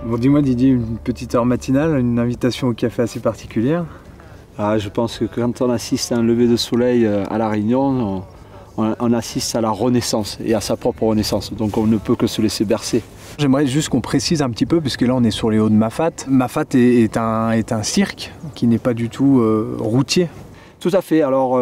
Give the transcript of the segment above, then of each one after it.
Bon, dis-moi Didier, une petite heure matinale, une invitation au café assez particulière. Je pense que quand on assiste à un lever de soleil à La Réunion, on assiste à la renaissance et à sa propre renaissance. Donc on ne peut que se laisser bercer. J'aimerais juste qu'on précise un petit peu, puisque là on est sur les hauts de Mafat. Mafat est un cirque qui n'est pas du tout routier. Tout à fait. Alors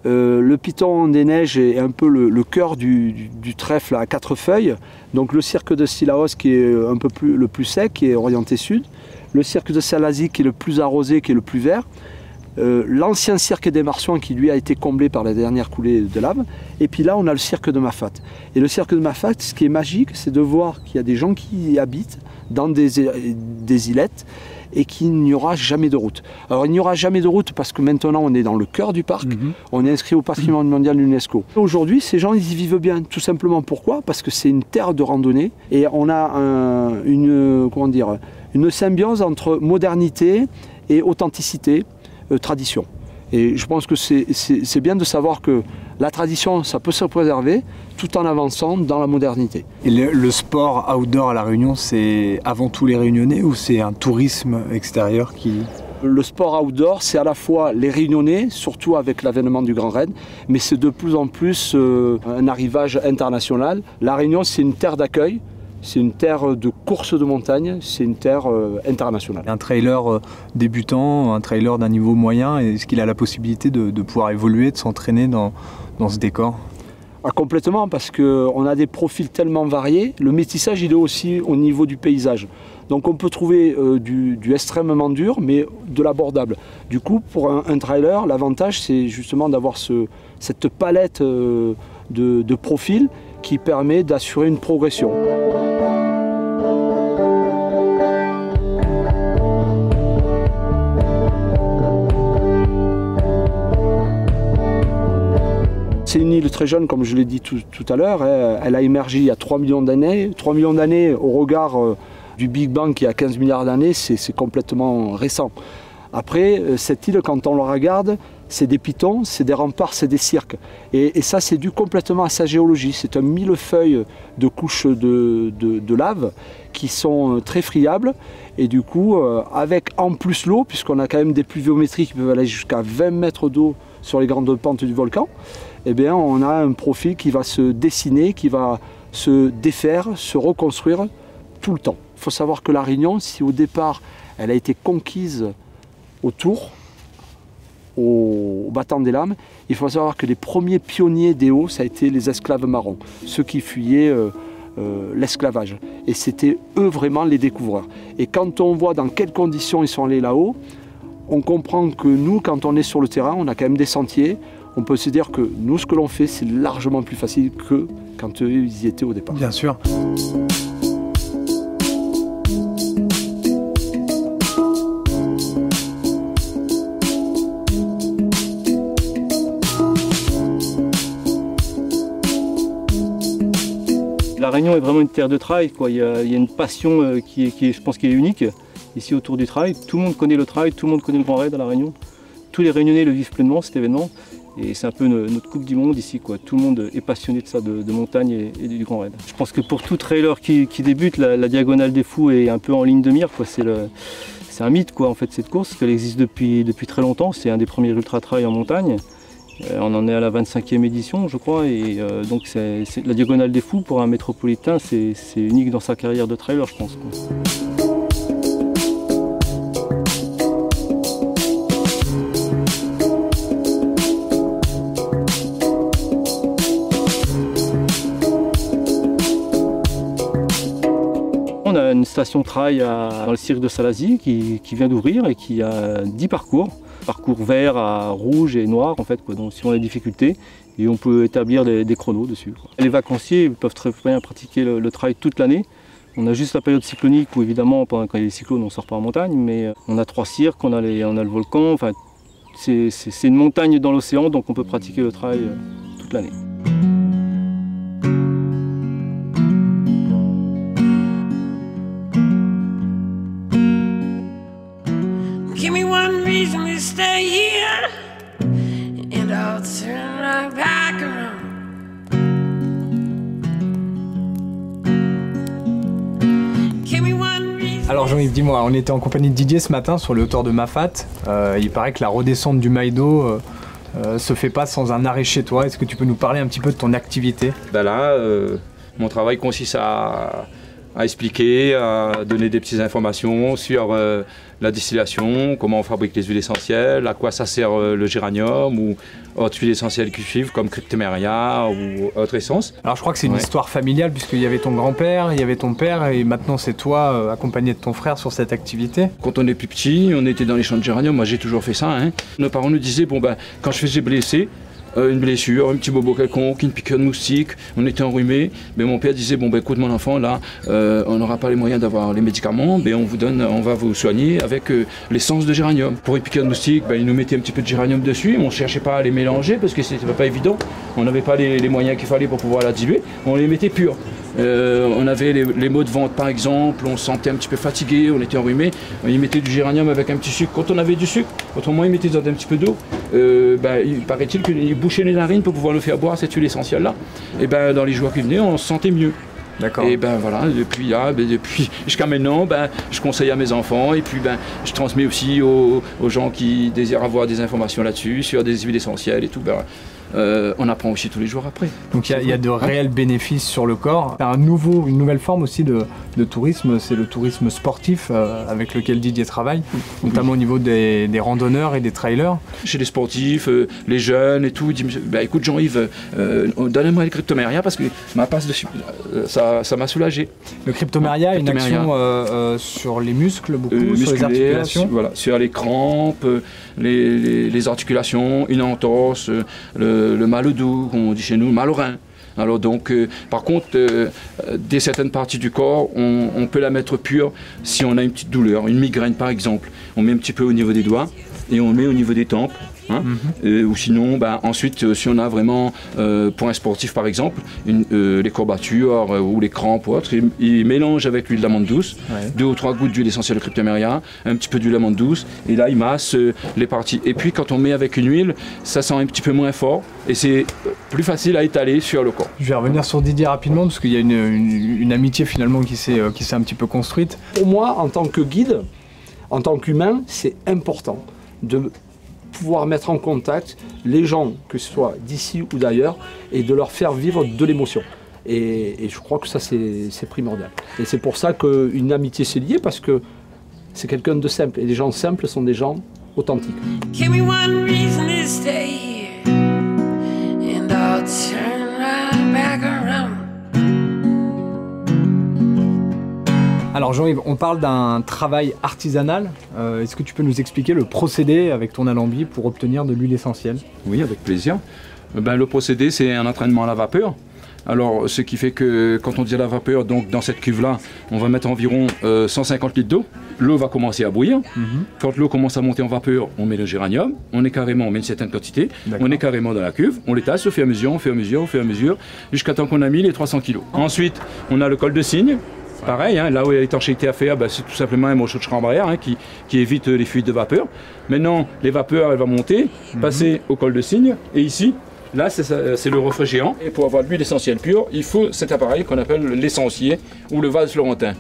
le Piton des Neiges est un peu le cœur du trèfle à 4 feuilles. Donc le cirque de Sillaos qui est un peu le plus sec, qui est orienté sud. Le cirque de Salazie qui est le plus arrosé, qui est le plus vert. L'ancien cirque des Marsuans qui lui a été comblé par la dernière coulée de lave. Et puis là on a le cirque de Mafat. Et le cirque de Mafat, ce qui est magique, c'est de voir qu'il y a des gens qui y habitent dans des ilettes et qu'il n'y aura jamais de route. Alors il n'y aura jamais de route parce que maintenant on est dans le cœur du parc, on est inscrit au patrimoine mondial de l'UNESCO. Aujourd'hui ces gens ils y vivent bien, tout simplement pourquoi? Parce que c'est une terre de randonnée et on a une symbiose entre modernité et authenticité, tradition. Et je pense que c'est bien de savoir que la tradition, ça peut se préserver tout en avançant dans la modernité. Et le sport outdoor à La Réunion, c'est avant tout les Réunionnais ou c'est un tourisme extérieur qui... Le sport outdoor, c'est à la fois les Réunionnais, surtout avec l'avènement du Grand Raid, mais c'est de plus en plus un arrivage international. La Réunion, c'est une terre d'accueil. C'est une terre de course de montagne, c'est une terre internationale. Un trailer débutant, un trailer d'un niveau moyen, est-ce qu'il a la possibilité de pouvoir évoluer, de s'entraîner dans ce décor? Complètement, parce qu'on a des profils tellement variés. Le métissage, il est aussi au niveau du paysage. Donc on peut trouver du extrêmement dur, mais de l'abordable. Du coup, pour un trailer, l'avantage, c'est justement d'avoir cette palette de profils qui permet d'assurer une progression. C'est une île très jeune, comme je l'ai dit tout à l'heure. Elle a émergé il y a 3 millions d'années. 3 millions d'années au regard du Big Bang qui a 15 milliards d'années, c'est complètement récent. Après, cette île, quand on la regarde, c'est des pitons, c'est des remparts, c'est des cirques. Et ça, c'est dû complètement à sa géologie. C'est un millefeuille de couches de lave qui sont très friables. Et du coup, avec en plus l'eau, puisqu'on a quand même des pluviométries qui peuvent aller jusqu'à 20 mètres d'eau sur les grandes pentes du volcan, eh bien, on a un profil qui va se dessiner, qui va se défaire, se reconstruire tout le temps. Il faut savoir que La Réunion, si au départ, elle a été conquise autour, au battant des lames, il faut savoir que les premiers pionniers des Hauts, ça a été les esclaves marrons, ceux qui fuyaient l'esclavage. Et c'était eux vraiment les découvreurs. Et quand on voit dans quelles conditions ils sont allés là-haut, on comprend que nous, quand on est sur le terrain, on a quand même des sentiers. On peut se dire que nous, ce que l'on fait, c'est largement plus facile que quand eux, ils y étaient au départ. Bien sûr. La Réunion est vraiment une terre de trail, quoi. Il y a une passion je pense, qui est unique ici autour du trail. Tout le monde connaît le trail, tout le monde connaît le Grand Raid à La Réunion. Tous les Réunionnais le vivent pleinement, cet événement. Et c'est un peu notre coupe du monde ici, quoi. Tout le monde est passionné de ça, de montagne et du Grand Raid. Je pense que pour tout trailer qui débute, la Diagonale des Fous est un peu en ligne de mire, quoi. C'est un mythe, quoi, en fait, cette course, qu'elle existe depuis très longtemps. C'est un des premiers ultra-trails en montagne. On en est à la 25e édition, je crois, et donc la Diagonale des Fous, pour un métropolitain, c'est unique dans sa carrière de trailer, je pense, quoi. On a une station trail dans le cirque de Salazie qui vient d'ouvrir et qui a 10 parcours. Parcours vert à rouge et noir en fait, quoi. Donc si on a des difficultés, et on peut établir des chronos dessus, quoi. Les vacanciers peuvent très bien pratiquer le trail toute l'année. On a juste la période cyclonique où évidemment quand il y a les cyclones on ne sort pas en montagne, mais on a 3 cirques, on a le volcan, enfin, c'est une montagne dans l'océan, donc on peut pratiquer le trail toute l'année. Alors Jean-Yves, dis-moi, on était en compagnie de Didier ce matin sur le hauteur de Mafat. Il paraît que la redescente du Maïdo se fait pas sans un arrêt chez toi. Est-ce que tu peux nous parler un petit peu de ton activité? Ben là, mon travail consiste à expliquer, à donner des petites informations sur la distillation, comment on fabrique les huiles essentielles, à quoi ça sert le géranium ou autres huiles essentielles qui suivent comme cryptomeria ou autre essence. Alors je crois que c'est une histoire familiale puisqu'il y avait ton grand-père, il y avait ton père et maintenant c'est toi accompagné de ton frère sur cette activité. Quand on est plus petit, on était dans les champs de géranium, moi j'ai toujours fait ça. Hein. Nos parents nous disaient, bon ben, quand je faisais blesser, une blessure, un petit bobo quelconque, une piqûre de moustique, on était enrhumé. Mais mon père disait, bon ben écoute mon enfant, là, on n'aura pas les moyens d'avoir les médicaments, mais on va vous soigner avec l'essence de géranium. Pour une piqûre de moustique, ben, il nous mettait un petit peu de géranium dessus, on ne cherchait pas à les mélanger parce que c'était pas évident. On n'avait pas les moyens qu'il fallait pour pouvoir la diluer, on les mettait purs. On avait les maux de ventre par exemple, on se sentait un petit peu fatigué, on était enrhumé, on y mettait du géranium avec un petit sucre. Quand on avait du sucre, autrement il mettait dans un petit peu d'eau, ben, il paraît-il qu'il bouchait les narines pour pouvoir le faire boire cette huile essentielle là. Et ben dans les jours qui venaient, on se sentait mieux. D'accord. Et ben voilà, depuis jusqu'à maintenant, ben, je conseille à mes enfants et puis ben, je transmets aussi aux gens qui désirent avoir des informations là-dessus, sur des huiles essentielles et tout. Ben, on apprend aussi tous les jours après. Donc il y a de réels bénéfices sur le corps. Une nouvelle forme aussi de tourisme, c'est le tourisme sportif avec lequel Didier travaille, notamment au niveau des randonneurs et des trailers. Chez les sportifs, les jeunes et tout, ils disent bah, écoute Jean-Yves, donne-moi le cryptomeria parce que ma passe dessus, ça m'a soulagé. Le cryptomeria, une action sur les muscles, beaucoup, sur les articulations. Voilà, sur les crampes, les articulations, une entorse, le mal au dos, comme on dit chez nous, le mal au rein. Alors donc, par contre, dès certaines parties du corps, on peut la mettre pure si on a une petite douleur, une migraine par exemple. On met un petit peu au niveau des doigts et on met au niveau des tempes. Hein, ou sinon, ben, ensuite, si on a vraiment, pour un sportif par exemple, les courbatures ou les crampes ou autres, il mélange avec l'huile d'amande douce, 2 ou 3 gouttes d'huile essentielle de cryptomeria, un petit peu d'huile d'amande douce, et là il masse les parties. Et puis quand on met avec une huile, ça sent un petit peu moins fort et c'est plus facile à étaler sur le corps. Je vais revenir sur Didier rapidement parce qu'il y a une amitié finalement qui s'est un petit peu construite. Pour moi, en tant que guide, en tant qu'humain, c'est important de pouvoir mettre en contact les gens, que ce soit d'ici ou d'ailleurs, et de leur faire vivre de l'émotion. Et je crois que ça, c'est primordial. Et c'est pour ça qu'une amitié s'est liée, parce que c'est quelqu'un de simple. Et les gens simples sont des gens authentiques. Give me one reason to stay here, and I'll turn right back around. Alors Jean-Yves, on parle d'un travail artisanal. Est-ce que tu peux nous expliquer le procédé avec ton alambic pour obtenir de l'huile essentielle? Oui, avec plaisir. Ben, le procédé, c'est un entraînement à la vapeur. Alors, ce qui fait que quand on dit à la vapeur, donc dans cette cuve-là, on va mettre environ 150 litres d'eau. L'eau va commencer à bouillir. Quand l'eau commence à monter en vapeur, on met le géranium. On met une certaine quantité. On est carrément dans la cuve. On l'étasse au fur et à mesure, jusqu'à temps qu'on a mis les 300 kg. Ensuite, on a le col de cygne. Pareil, hein, là où il y a l'étanchéité à faire, ben, c'est tout simplement un morceau de chambre-air hein, qui évite les fuites de vapeur. Maintenant, les vapeurs, elles vont monter, passer au col de cygne. Et ici, là, c'est le refret géant. Et pour avoir de l'huile essentielle pure, il faut cet appareil qu'on appelle l'essancier ou le vase florentin.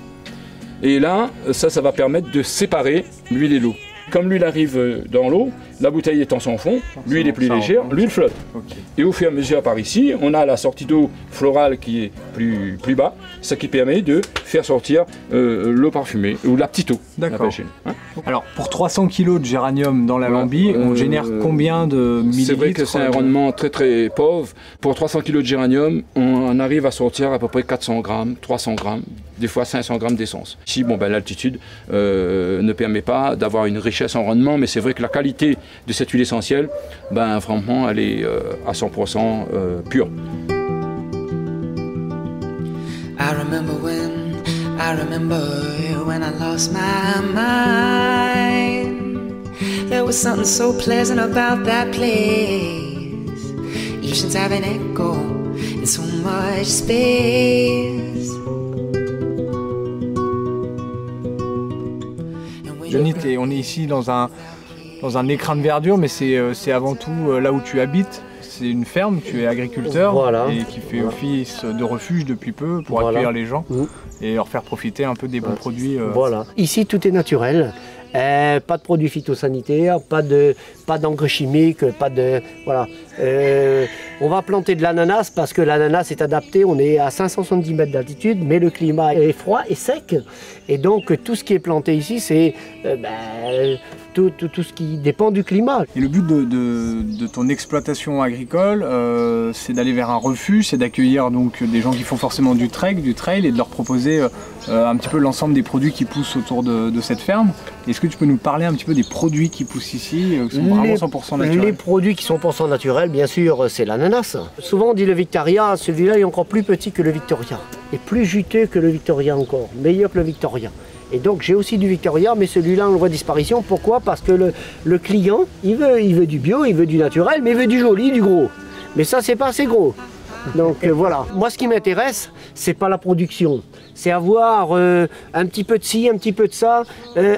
Et là, ça va permettre de séparer l'huile et l'eau. Comme l'huile arrive dans l'eau, la bouteille étant sans fond, l'huile est plus légère, l'huile flotte. Okay. Et au fur et à mesure par ici, on a la sortie d'eau florale qui est plus bas, ce qui permet de faire sortir l'eau parfumée, ou la petite eau. D'accord. Hein. Alors pour 300 kg de géranium dans l'alambic, on génère combien de millilitres? C'est vrai que c'est un rendement très très pauvre. Pour 300 kg de géranium, on arrive à sortir à peu près 400 grammes, 300 grammes, des fois 500 grammes d'essence. Ici, bon, ben, l'altitude ne permet pas d'avoir une richesse en rendement, mais c'est vrai que la qualité de cette huile essentielle, ben, franchement, elle est à 100% pure. I remember when I lost my mind. There was something so pleasant about that place. Oceans have an echo in so much space. Johnny, on est ici dans un écrin de verdure, mais c'est avant tout là où tu habites. c'est une ferme, tu es agriculteur Voilà. et qui fait office de refuge depuis peu pour accueillir les gens et leur faire profiter un peu des bons produits. Voilà. Ici, tout est naturel. Pas de produits phytosanitaires, pas d'engrais chimiques, pas de... Voilà. On va planter de l'ananas parce que l'ananas est adapté, on est à 570 mètres d'altitude, mais le climat est froid et sec. Et donc tout ce qui est planté ici, c'est tout ce qui dépend du climat. Et le but de ton exploitation agricole, c'est d'aller vers un refuge, c'est d'accueillir donc des gens qui font forcément du trail et de leur proposer un petit peu l'ensemble des produits qui poussent autour de cette ferme. Est-ce que tu peux nous parler un petit peu des produits qui poussent ici, qui sont vraiment 100% naturels? Les produits qui sont 100% naturels, bien sûr, c'est l'ananas. Souvent on dit le Victoria, celui-là est encore plus petit que le Victoria. Et plus juteux que le Victoria encore, meilleur que le Victoria. Et donc j'ai aussi du Victoria, mais celui-là on le voit disparition. Pourquoi? Parce que le client, il veut du bio, il veut du naturel, mais il veut du joli, du gros. Mais ça, c'est pas assez gros. Donc voilà. Moi, ce qui m'intéresse, c'est pas la production. C'est avoir un petit peu de ci, un petit peu de ça.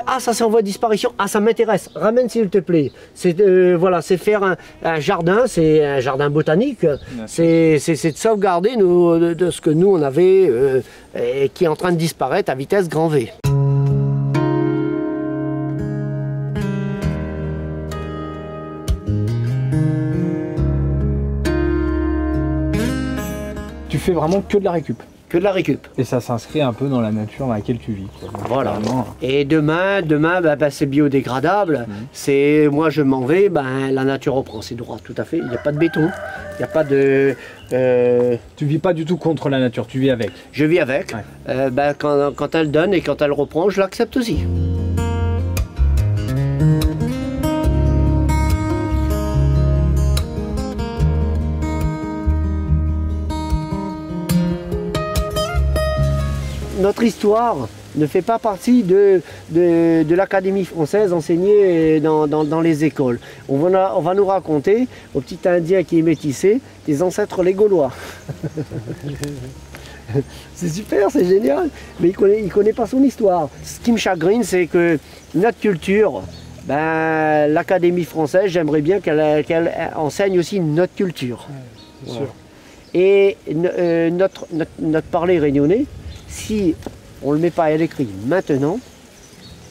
Ah, ça en voie de disparition. Ah, ça m'intéresse. Ramène s'il te plaît. C'est voilà, c'est faire un jardin, c'est un jardin botanique. C'est de sauvegarder de ce que nous on avait et qui est en train de disparaître à vitesse grand V. Tu fais vraiment que de la récup. Que de la récup. Et ça s'inscrit un peu dans la nature dans laquelle tu vis. Quoi. Donc, Voilà. vraiment... Et demain c'est biodégradable. C'est moi je m'en vais, la nature reprend ses droits. Tout à fait. Il n'y a pas de béton. Il n'y a pas de. Tu vis pas du tout contre la nature. Tu vis avec. Je vis avec. Ouais. Quand elle donne et quand elle reprend, je l'accepte aussi. Notre histoire ne fait pas partie de l'Académie française enseignée dans les écoles. On va nous raconter, au petit Indien qui est métissé, les ancêtres les Gaulois. C'est super, c'est génial, mais il connaît pas son histoire. Ce qui me chagrine, c'est que notre culture, l'Académie française, j'aimerais bien qu'elle enseigne aussi notre culture. Bien sûr. Et notre parler réunionnais, si on ne le met pas à l'écrit maintenant,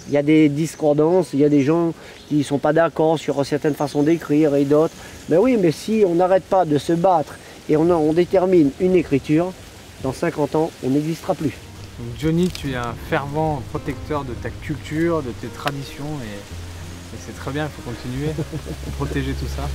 il y a des discordances, il y a des gens qui ne sont pas d'accord sur certaines façons d'écrire et d'autres. Mais oui, mais si on n'arrête pas de se battre et on détermine une écriture, dans 50 ans, on n'existera plus. Donc Johnny, tu es un fervent protecteur de ta culture, de tes traditions et c'est très bien, il faut continuer à protéger tout ça.